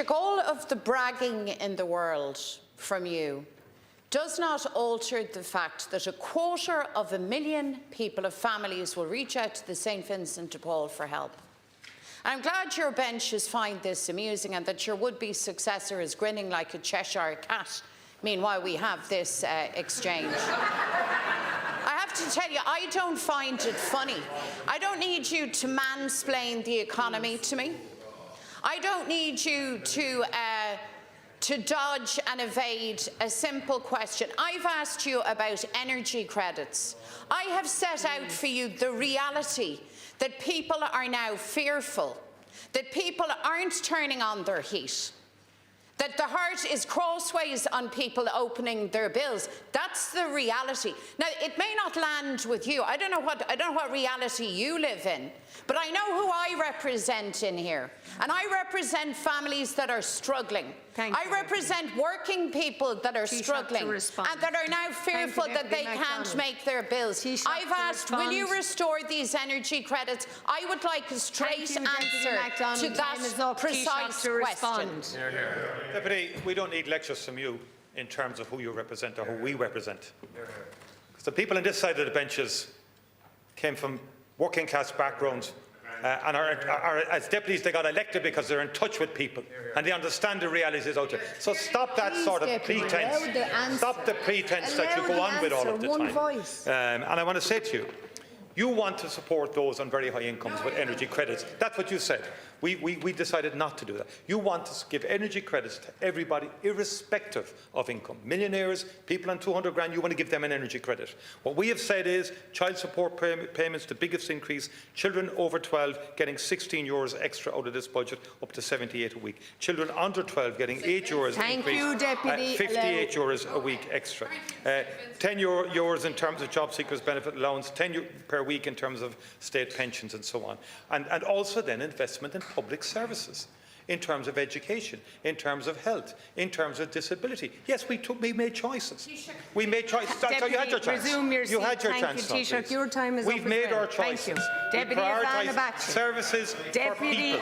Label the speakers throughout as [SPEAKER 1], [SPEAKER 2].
[SPEAKER 1] All of the bragging in the world from you does not alter the fact that 250,000 people of families will reach out to the St Vincent de Paul for help. I'm glad your benches find this amusing and that your would-be successor is grinning like a Cheshire cat. Meanwhile, we have this exchange. I have to tell you, I don't find it funny. I don't need you to mansplain the economy to me. I don't need you to dodge and evade a simple question. I've asked you about energy credits. I have set out for you the reality that people are now fearful, that people aren't turning on their heat, that the heart is crossways on people opening their bills. That's the reality. Now, it may not land with you. I don't know what reality you live in, but I know who I represent in here. And I represent families that are struggling. I represent working people that are struggling and that are now fearful that they can't make their bills. I've asked, will you restore these energy credits? I would like a straight answer to that precise question.
[SPEAKER 2] Deputy, we don't need lectures from you in terms of who you represent or who we represent. Because the people on this side of the benches came from working class backgrounds and as deputies they got elected because they're in touch with people and they understand the realities out there. So stop that sort of pretense. Stop the pretense that you go on with all of the time. And I want to say to you, you want to support those on very high incomes with energy credits. That's what you said. We decided not to do that. You want to give energy credits to everybody, irrespective of income. Millionaires, people on 200 grand, you want to give them an energy credit. What we have said is child support payments, the biggest increase, children over 12 getting €16 extra out of this budget, up to 78 a week. Children under 12 getting €8 increase, 58 euros a week extra. 10 euros in terms of job seekers benefit allowance, 10 per week in terms of state pensions and so on. And also then investment in public services, in terms of education, in terms of health, in terms of disability. Yes, we made choices. We made choices. So you had your chance. You had your chance.
[SPEAKER 3] Taoiseach, your time is
[SPEAKER 2] We've made our choices.
[SPEAKER 3] Deputy Ivana Bacik.
[SPEAKER 2] Services for people.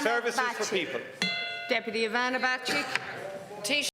[SPEAKER 2] Services for people.
[SPEAKER 3] Deputy Ivana Bacik.